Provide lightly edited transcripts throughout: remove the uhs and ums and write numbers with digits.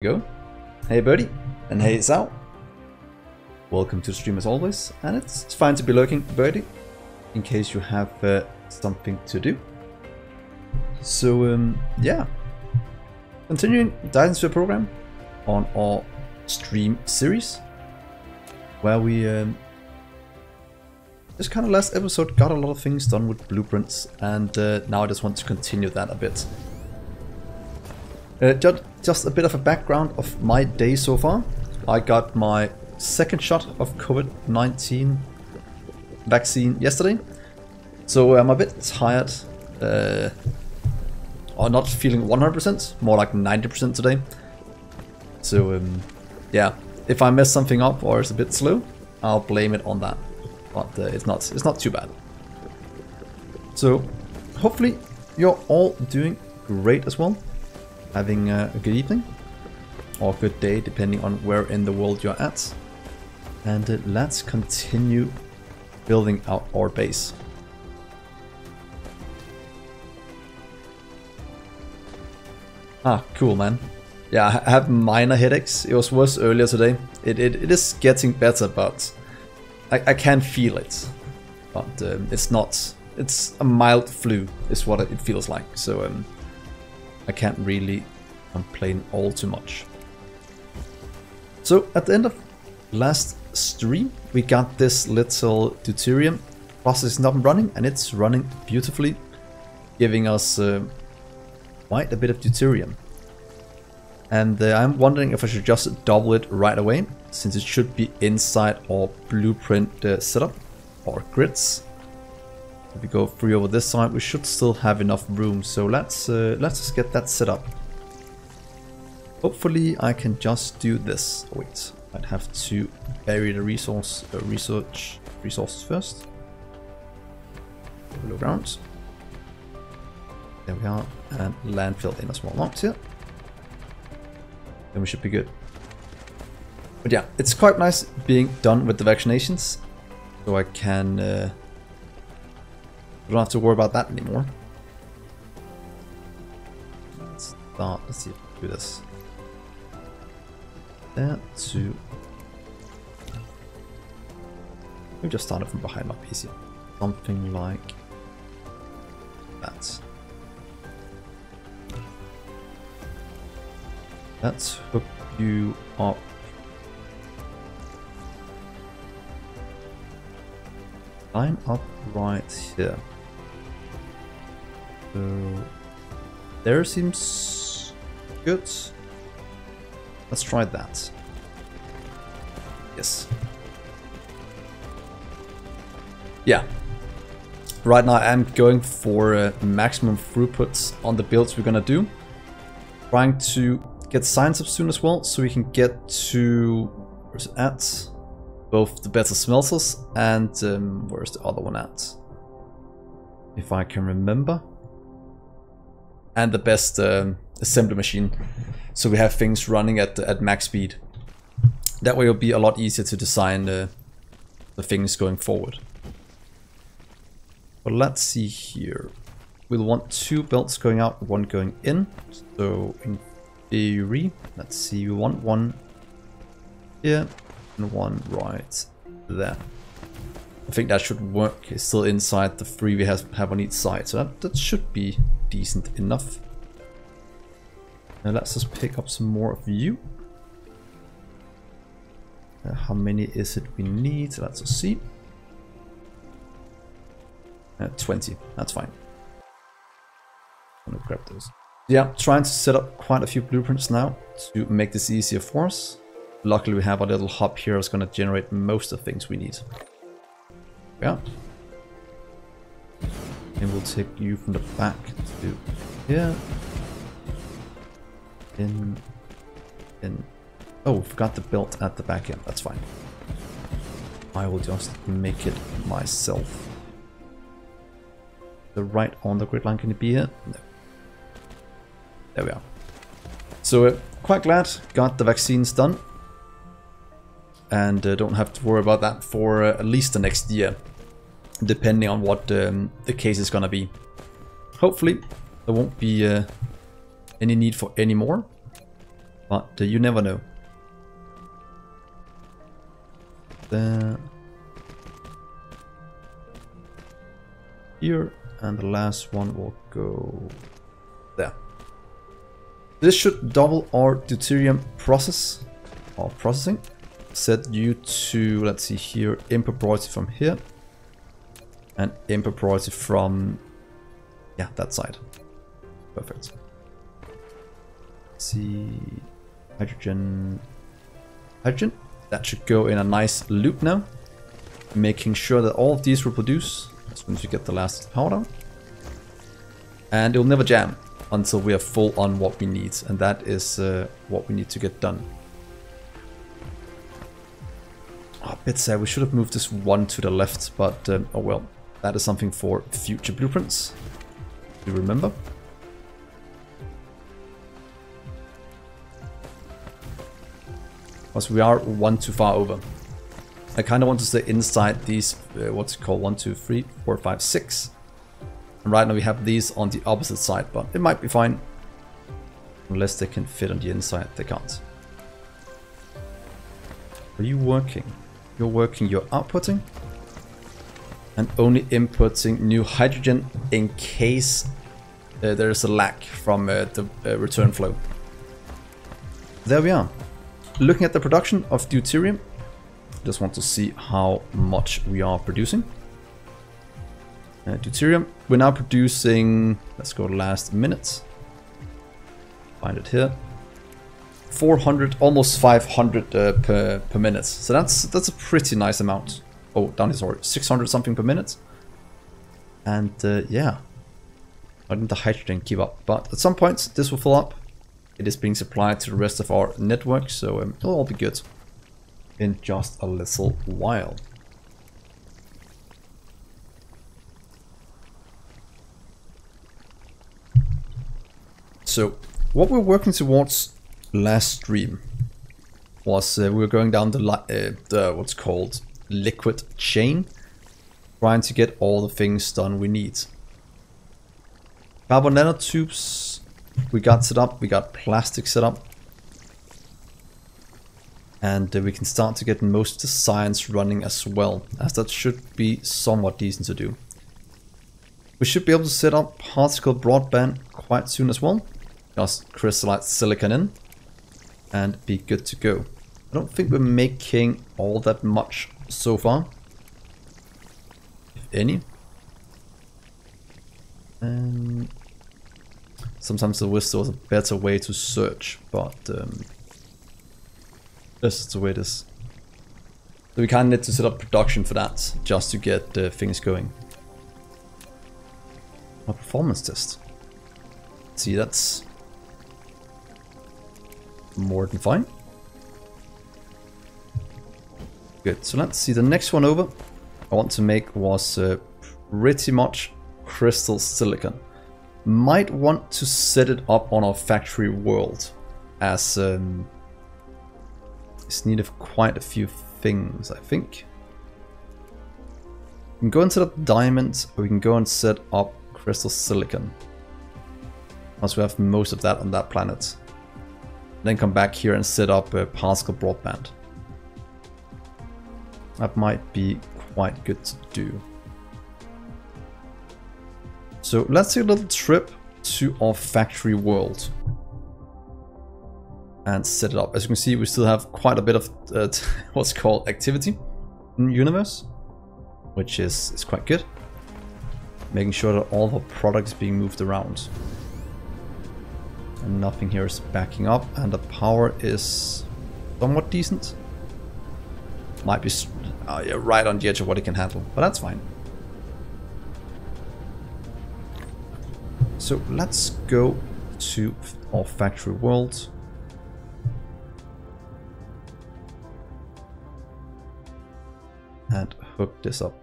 Go. Hey Birdie, and hey Sal. Welcome to the stream as always, and it's fine to be lurking, Birdie, in case you have something to do. So yeah, continuing Dyson Sphere program on our stream series, where we this kind of last episode got a lot of things done with blueprints, and now I just want to continue that a bit. Just a bit of a background of my day so far. I got my second shot of COVID-19 vaccine yesterday, so I'm a bit tired, or not feeling 100%, more like 90% today. So yeah, if I mess something up or it's a bit slow, I'll blame it on that. But it's not too bad. So hopefully you're all doing great as well. Having a good evening or good day, depending on where in the world you're at. And let's continue building out our base. Ah, cool, man. Yeah, I have minor headaches. It was worse earlier today. It is getting better, but I can feel it. But it's not. It's a mild flu, is what it feels like. So I can't really complain all too much. So at the end of last stream, we got this little deuterium processing up and running, and it's running beautifully, giving us quite a bit of deuterium. And I'm wondering if I should just double it right away, since it should be inside our blueprint setup, or grids. If we go free over this side, we should still have enough room. So let's just get that set up. Hopefully I can just do this. Oh, wait, I'd have to bury the resources first. Below ground. There we are, and landfill in a small amount here. Then we should be good. But yeah, it's quite nice being done with the vaccinations, so I can. I don't have to worry about that anymore. Let's see if we can do this. There to. We just started from behind my PC. Something like that. Let's hook you up. Line up right here. So there seems good. Let's try that. Yes. Yeah. Right now I'm going for maximum throughputs on the builds we're gonna do. Trying to get science up soon as well, so we can get to where's it at? Both the better smelters and where's the other one at? If I can remember. And the best assembly machine, so we have things running at max speed. That way it'll be a lot easier to design the things going forward. But let's see here. We'll want 2 belts going out, 1 going in. So in theory, let's see, we want 1 here and 1 right there. I think that should work. It's still inside the 3 we have on each side, so that should be decent enough. Now let's just pick up some more of you. How many is it we need? Let's just see. 20, that's fine. I'm gonna grab those. Yeah, trying to set up quite a few blueprints now to make this easier for us. Luckily we have a little hub here that's gonna generate most of the things we need. Yeah. And we'll take you from the back to here. In. Oh, forgot the belt at the back end. That's fine. I will just make it myself. The right on the grid line, can it be here? No. There we are. So quite glad got the vaccines done. And don't have to worry about that for at least the next year, depending on what the case is gonna be. Hopefully there won't be any need for any more. but you never know. There. Here, and the last one will go there. This should double our deuterium process, or processing. Set you to, let's see here, input priority from here, and input priority from, yeah, that side. Perfect. Let's see, hydrogen, hydrogen. That should go in a nice loop now, making sure that all of these will produce as soon as we get the last power down. And it will never jam until we are full on what we need, and that is what we need to get done. Oh, a bit sad, we should have moved this one to the left, but oh well, that is something for future blueprints. You remember? Because we are one too far over. I kind of want to stay inside these, what's it called, 1, 2, 3, 4, 5, 6. And right now we have these on the opposite side, but it might be fine. Unless they can fit on the inside, they can't. Are you working? You're working, you're outputting. And only inputting new hydrogen in case there is a lack from the return flow. There we are. Looking at the production of deuterium. Just want to see how much we are producing. Deuterium, we're now producing, let's go last minute. Find it here. 400, almost 500 per minute. So that's a pretty nice amount. Oh, down here, sorry, 600 something per minute. And yeah, why didn't the hydrogen keep up? But at some point this will fill up. It is being supplied to the rest of our network, so it'll all be good in just a little while. So what we're working towards last stream was we were going down the what's called liquid chain, trying to get all the things done we need. Carbon nanotubes we got set up, we got plastic set up, and we can start to get most of the science running as well, as that should be somewhat decent to do. We should be able to set up particle broadband quite soon as well. Just crystallize silicon in and be good to go. I don't think we're making all that much so far, if any. Sometimes there was a better way to search, but this is the way it is. So we kind of need to set up production for that, just to get things going. A performance test. See, that's more than fine. Good, so let's see, the next one over I want to make was pretty much crystal silicon. Might want to set it up on our factory world, as it's need of quite a few things, I think. We can go and set up diamonds, or we can go and set up crystal silicon. Once we have most of that on that planet. Then come back here and set up a particle broadband. That might be quite good to do. So let's take a little trip to our factory world and set it up. As you can see, we still have quite a bit of what's called activity in the universe, which is quite good. Making sure that all of our products being moved around. And nothing here is backing up, and the power is somewhat decent. Might be yeah, right on the edge of what it can handle, but that's fine. So let's go to our factory world. And hook this up.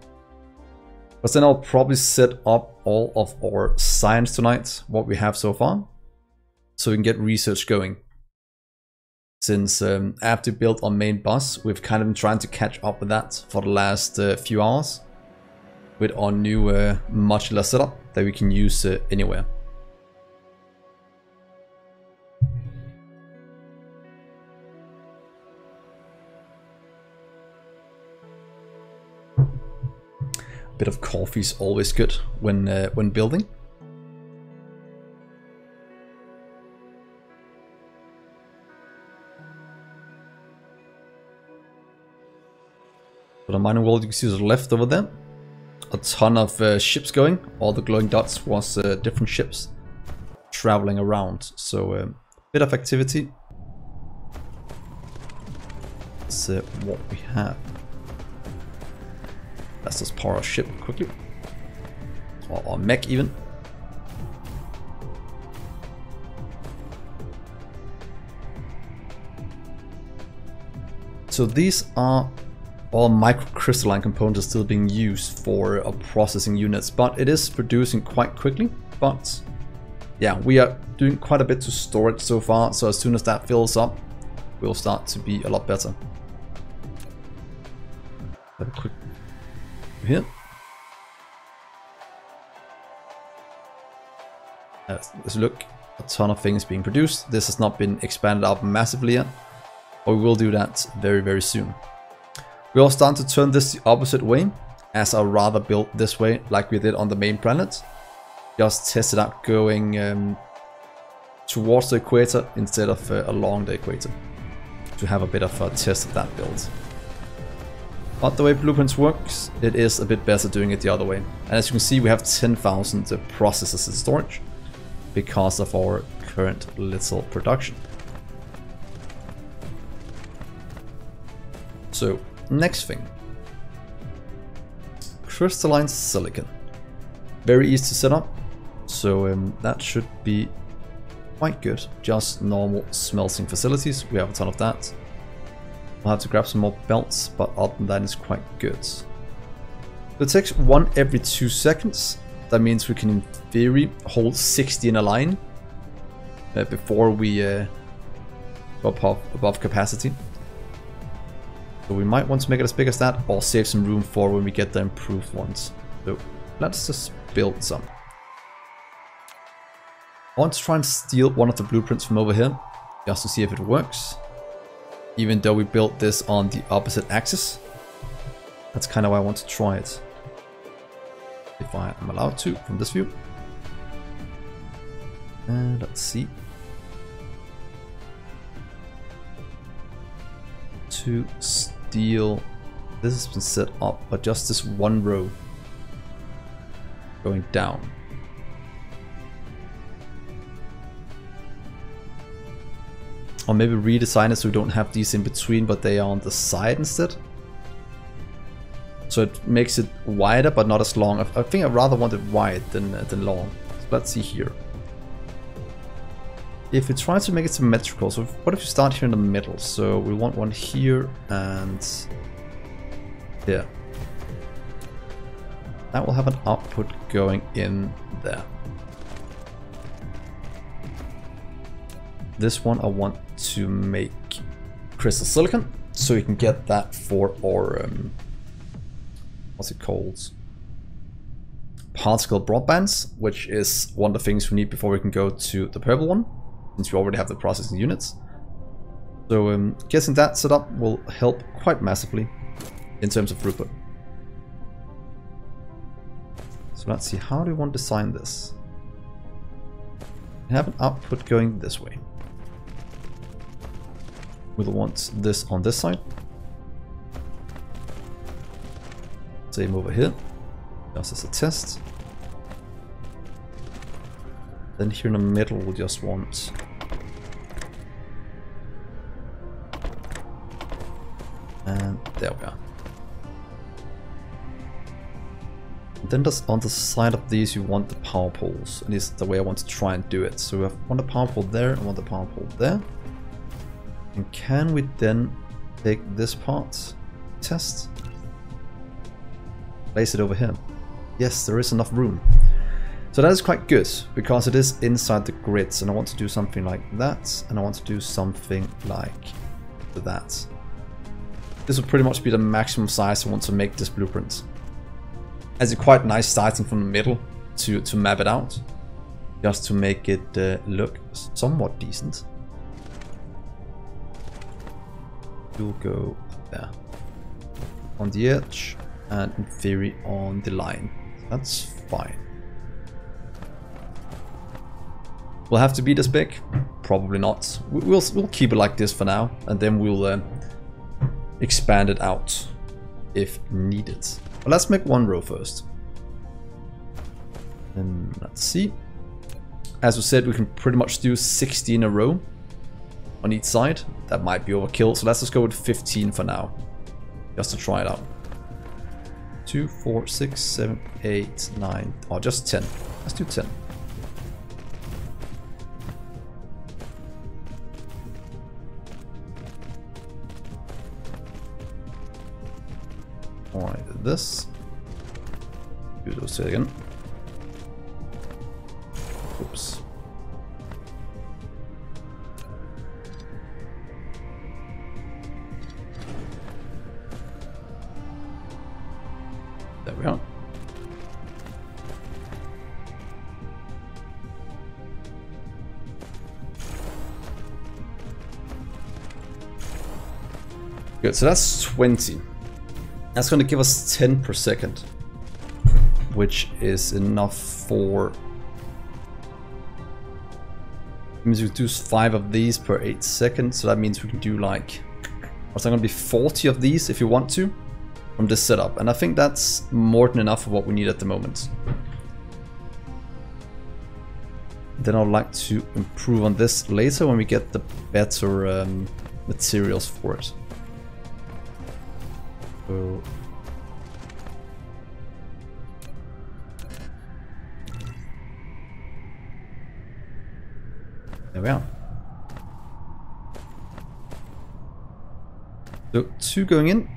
But then I'll probably set up all of our science tonight, what we have so far, so we can get research going. Since after we built our main bus, we've kind of been trying to catch up with that for the last few hours with our new modular setup that we can use anywhere. bit of coffee is always good when building. For the mining world, you can see to the left over there, a ton of ships going. All the glowing dots was different ships traveling around. So a bit of activity. That's what we have. Let's just power our ship quickly. Or mech even. So these are all microcrystalline components still being used for processing units, but it is producing quite quickly. But yeah, we are doing quite a bit to storage so far, so as soon as that fills up, we'll start to be a lot better. Have a quick here. Let's look, a ton of things being produced. This has not been expanded out massively yet, but we will do that very, very soon. We are starting to turn this the opposite way, as I'd rather build this way like we did on the main planet. Just test it out going towards the equator instead of along the equator, to have a bit of a test of that build. But the way Blueprints works, it is a bit better doing it the other way. And as you can see, we have 10,000 processors in storage because of our current little production. So, next thing. Crystalline silicon. Very easy to set up, so that should be quite good. Just normal smelting facilities, we have a ton of that. We'll have to grab some more belts, but other than that, it's quite good. It takes one every 2 seconds. That means we can, in theory, hold 60 in a line before we go above capacity. So we might want to make it as big as that, or save some room for when we get the improved ones. So let's just build some. I want to try and steal one of the blueprints from over here, just to see if it works. Even though we built this on the opposite axis. That's kind of why I want to try it. If I am allowed to, from this view. And let's see. To steal, this has been set up, but just this one row going down. Or maybe redesign it so we don't have these in between, but they are on the side instead. So it makes it wider, but not as long. I think I'd rather want it wide than long. So let's see here. If we try to make it symmetrical, so what if you start here in the middle? So we want one here and here. That will have an output going in there. This one I want to make crystal silicon, so you can get that for our what's it called? Particle broadbands, which is one of the things we need before we can go to the purple one, since we already have the processing units. So getting that set up will help quite massively in terms of throughput. So let's see, how do we want to design this? We have an output going this way. We'll want this on this side. Same over here, just as a test. Then here in the middle we'll just want and there we are. And then just on the side of these you want the power poles, and this is the way I want to try and do it. So we have one the power pole there and one the power pole there. And can we then take this part, test, place it over here? Yes, there is enough room. So that is quite good, because it is inside the grids, and I want to do something like that, and I want to do something like that. This will pretty much be the maximum size I want to make this blueprint. As it's quite nice starting from the middle to map it out, just to make it look somewhat decent. You'll go there. On the edge, and in theory on the line. That's fine. We'll have to be this big? Probably not. We'll keep it like this for now, and then we'll expand it out if needed. But let's make one row first. And let's see. As we said, we can pretty much do 60 in a row on each side. That might be overkill, so let's just go with 15 for now, just to try it out. 2, 4, 6, 7, 8, 9, or just 10. Let's do 10. Alright, this. Do those again. Oops. There we are. Good, so that's 20. That's going to give us 10 per second, which is enough for... means we do 5 of these per 8 seconds, so that means we can do like... what's that going to be, 40 of these if you want to, from this setup. And I think that's more than enough of what we need at the moment. Then I'd like to improve on this later when we get the better materials for it. So there we are. So 2 going in,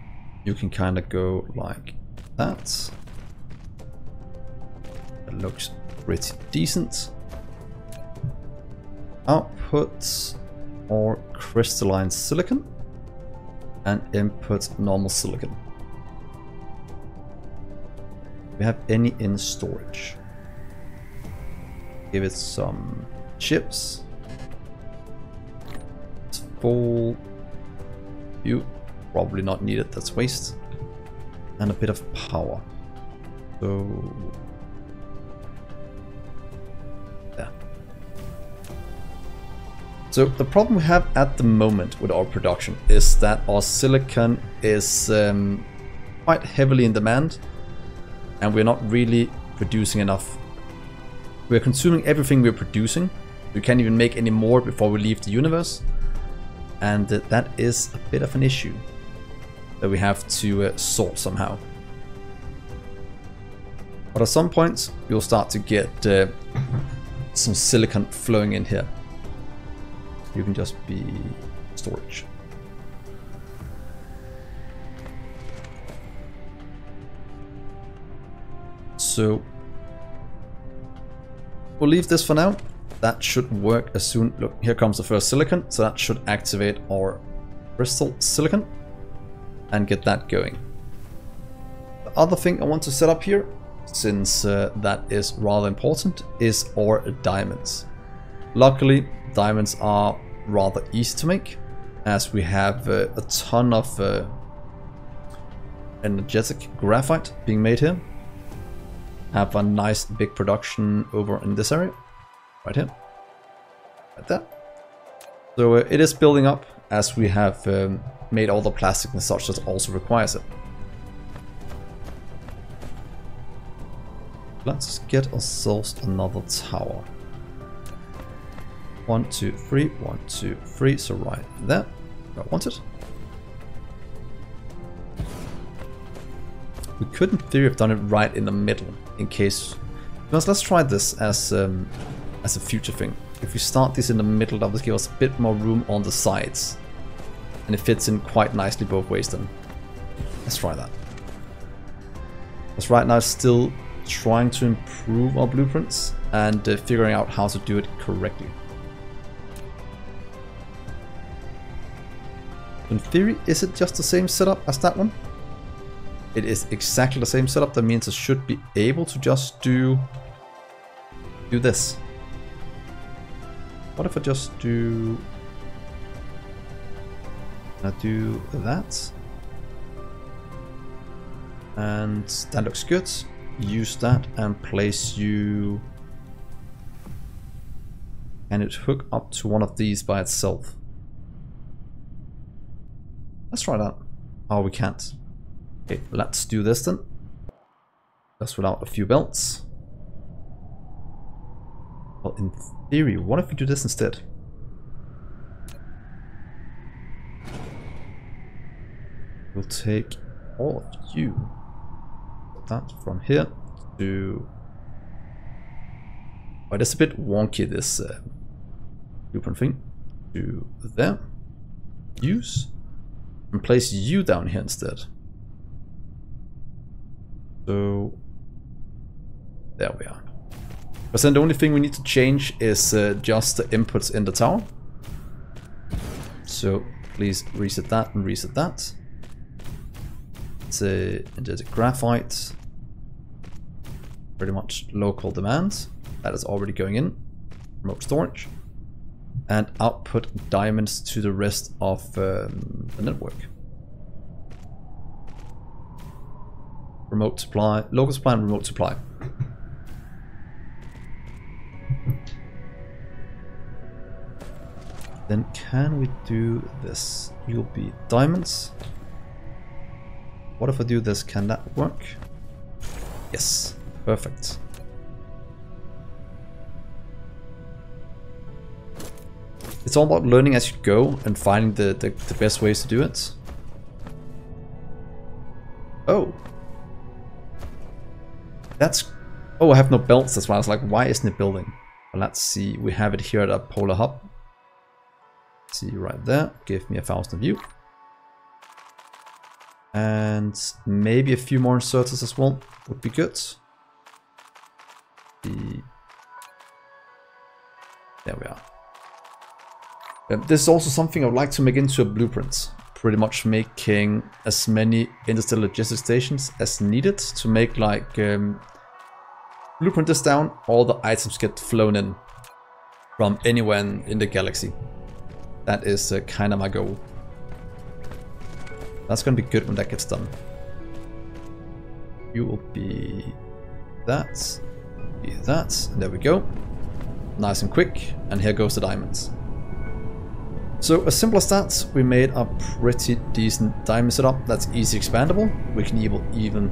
you can kind of go like that. That looks pretty decent. Output or crystalline silicon and input normal silicon. Do we have any in storage? Give it some chips. It's full. You probably not needed, that's waste. And a bit of power. So yeah. So the problem we have at the moment with our production is that our silicon is quite heavily in demand, and we're not really producing enough. We're consuming everything we're producing. We can't even make any more before we leave the universe, and that is a bit of an issue that we have to sort somehow. But at some point you'll start to get some silicon flowing in here. You can just be storage. So we'll leave this for now. That should work as soon. Look, here comes the first silicon, so that should activate our crystal silicon and get that going. The other thing I want to set up here, since that is rather important, is our diamonds. Luckily, diamonds are rather easy to make, as we have a ton of energetic graphite being made here. Have a nice big production over in this area, right here, right there. So it is building up as we have made all the plastic and such that also requires it. Let's get ourselves another tower. 1, 2, 3, 1, 2, 3, so right there, where I want it. We could in theory have done it right in the middle, in case... Because let's try this as a future thing. If we start this in the middle, that will give us a bit more room on the sides. And it fits in quite nicely both ways then. Let's try that. Because right now I'm still trying to improve our blueprints and figuring out how to do it correctly. In theory, is it just the same setup as that one? It is exactly the same setup. That means I should be able to just do this. What if I just do... I do that. And that looks good. Use that and place you... Can it hook up to one of these by itself? Let's try that. Oh, we can't. Okay, let's do this then. Just without a few belts. Well, in theory, what if we do this instead? We'll take all of you. That from here to... But it's a bit wonky, this blueprint thing. To there. Use. And place you down here instead. So... There we are. But then the only thing we need to change is just the inputs in the tower. So please reset that and reset that. There's a graphite. Pretty much local demand. That is already going in. Remote storage. And output diamonds to the rest of the network. Remote supply, local supply and remote supply. Then can we do this? You'll be diamonds. What if I do this? Can that work? Yes, perfect. It's all about learning as you go and finding the best ways to do it. Oh. That's... Oh, I have no belts, that's why I was like, why isn't it building? Well, let's see, we have it here at our polar hub. See right there, give me 1,000 view. And maybe a few more inserters as well would be good. There we are. This is also something I would like to make into a blueprint. Pretty much making as many industrial logistics stations as needed to make like blueprint this down, all the items get flown in from anywhere in the galaxy. That is kind of my goal. That's gonna be good when that gets done. You will be that, and there we go. Nice and quick, and here goes the diamonds. So as simple as that, we made a pretty decent diamond setup that's easy expandable. We can even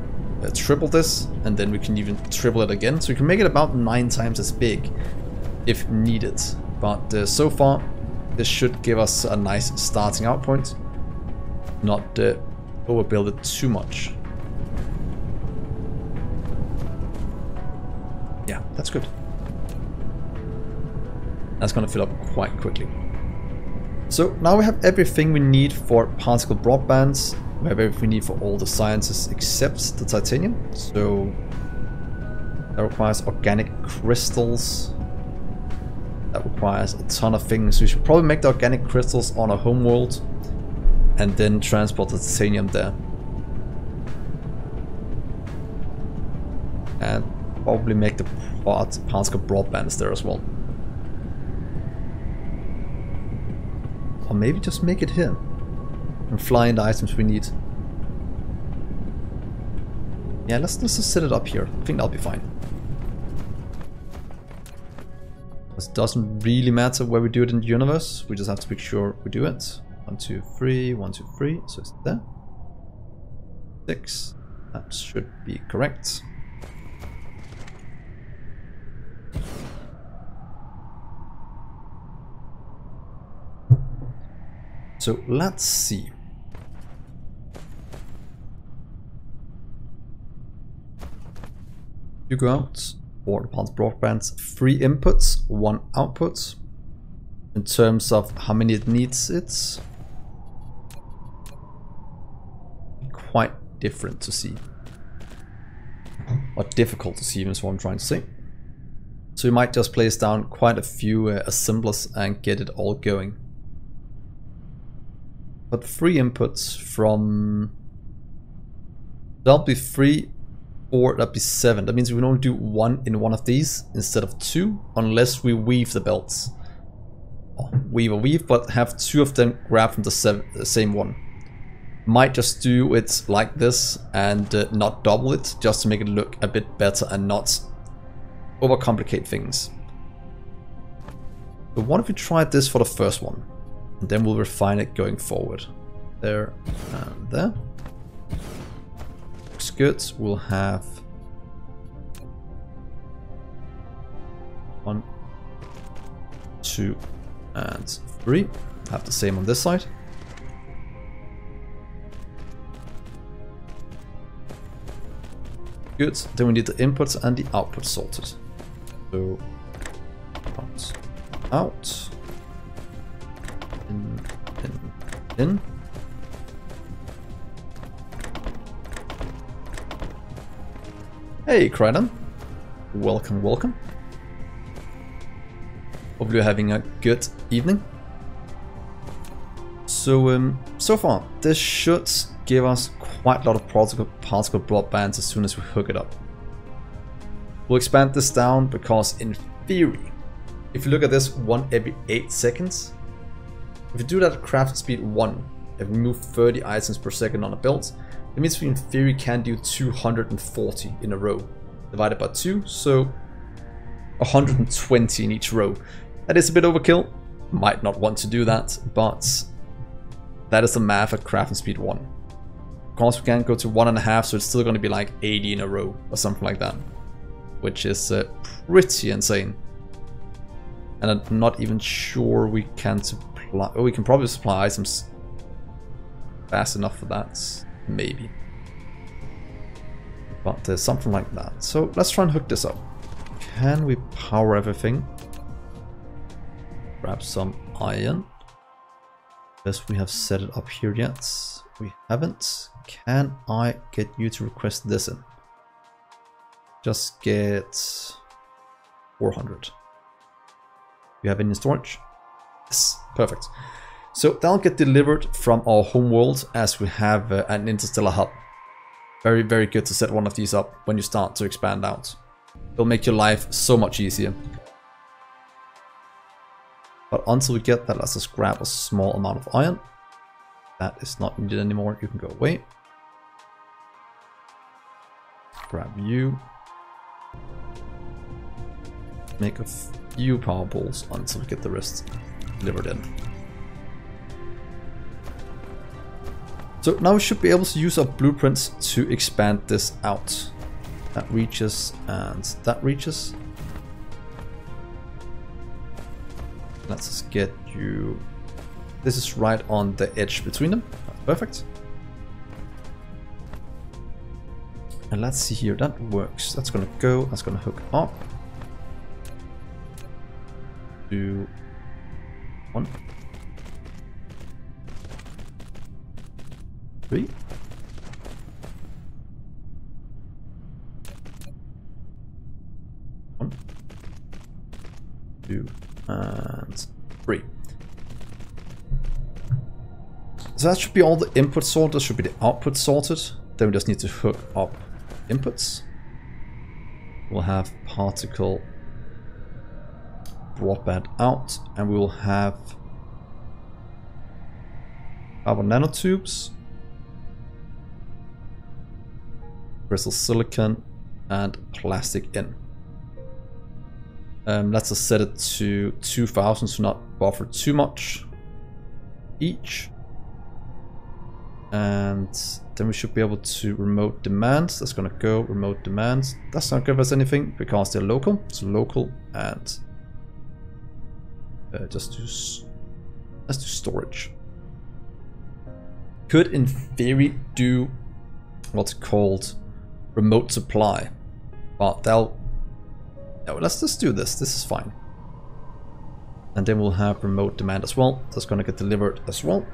triple this, and then we can even triple it again. So we can make it about 9 times as big if needed. But so far, this should give us a nice starting out point. Not overbuild it too much. Yeah, that's good. That's gonna fill up quite quickly. So now we have everything we need for particle broadbands. We have everything we need for all the sciences except the titanium. So that requires organic crystals. That requires a ton of things. We should probably make the organic crystals on our home world and then transport the titanium there. And probably make the particle broadbands there as well. Or maybe just make it here and fly in the items we need. Yeah, let's just set it up here. I think that'll be fine. It doesn't really matter where we do it in the universe. We just have to make sure we do it. 1, 2, 3, 1, 2, 3. So it's there. 6. That should be correct. So let's see. You go out for the pulse broadbands, 3 inputs, 1 output. In terms of how many it needs, it's quite different to see. Or difficult to see, is what I'm trying to say. So you might just place down quite a few assemblers and get it all going. But 3 inputs from... That'll be 3, 4, that'll be 7. That means we can only do 1 in one of these instead of 2, unless we weave the belts. Weave, but have 2 of them grab from the same one. Might just do it like this and not double it, just to make it look a bit better and not overcomplicate things. But what if we tried this for the first one? And then we'll refine it going forward. There and there. Looks good. We'll have 1, 2, and 3. Have the same on this side. Good. Then we need the inputs and the outputs sorted. So out, in. Hey, Crichton. Welcome, welcome. Hope you're having a good evening. So, so far, this should give us quite a lot of particle broadbands as soon as we hook it up. We'll expand this down because in theory, if you look at this 1 every 8 seconds, if you do that at craft speed 1 and we move 30 items per second on a build, it means we in theory can do 240 in a row, divided by 2, so 120 in each row. That is a bit overkill, might not want to do that, but that is the math at craft speed 1. Of course we can go to 1.5, so it's still going to be like 80 in a row or something like that, which is pretty insane. And I'm not even sure we can supply. Oh, we can probably supply items fast enough for that, maybe. But there's something like that. So let's try and hook this up. Can we power everything? Grab some iron. Yes, we have set it up here yet. We haven't. Can I get you to request this in? Just get 400. You have any storage? Yes, perfect. So that'll get delivered from our home world as we have an interstellar hub. Very, very good to set one of these up when you start to expand out. It'll make your life so much easier. But until we get that, let's just grab a small amount of iron. That is not needed anymore. You can go away. Grab you. Make a few power balls until we get the rest delivered in. So now we should be able to use our blueprints to expand this out. That reaches and that reaches. Let's just get you. This is right on the edge between them. That's perfect. And let's see here, that works. That's gonna go, that's gonna hook up. 2, 1, 3. One, 2, and 3. So that should be all the input sorted, that should be the output sorted. Then we just need to hook up inputs. We'll have particle broadband out, and we will have our nanotubes, crystal silicon, and plastic in. Let's just set it to 2000 to not buffer too much each. And then we should be able to remote demand. That's gonna go remote demand. That's not give us anything because they're local. So local and let's do storage. Could in theory do what's called remote supply, but they'll. No, let's just do this. This is fine. And then we'll have remote demand as well. That's gonna get delivered as well.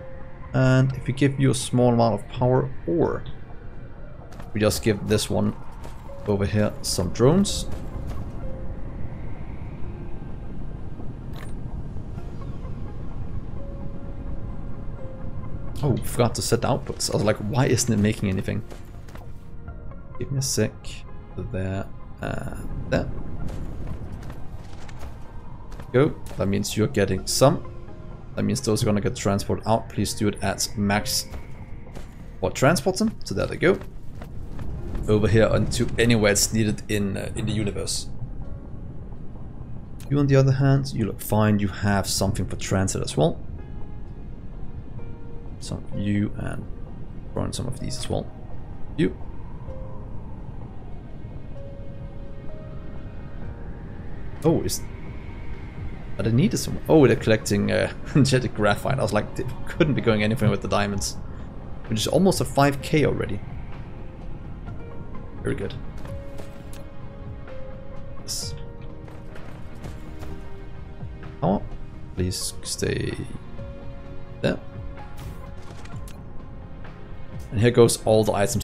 And if we give you a small amount of power, or we just give this one over here some drones. Oh, forgot to set the outputs. I was like, why isn't it making anything? Give me a sec. There and there. Go. That means you're getting some. That means those are gonna get transported out. Please do it at max or transport them. So there they go. Over here onto anywhere it's needed in the universe. You on the other hand, you look fine. You have something for transit as well. Some of you and run some of these as well. You. Oh, are they needed some? Oh, they're collecting energetic graphite. I was like, they couldn't be going anything with the diamonds. Which is almost a 5k already. Very good. Yes. Oh, please stay there. And here goes all the items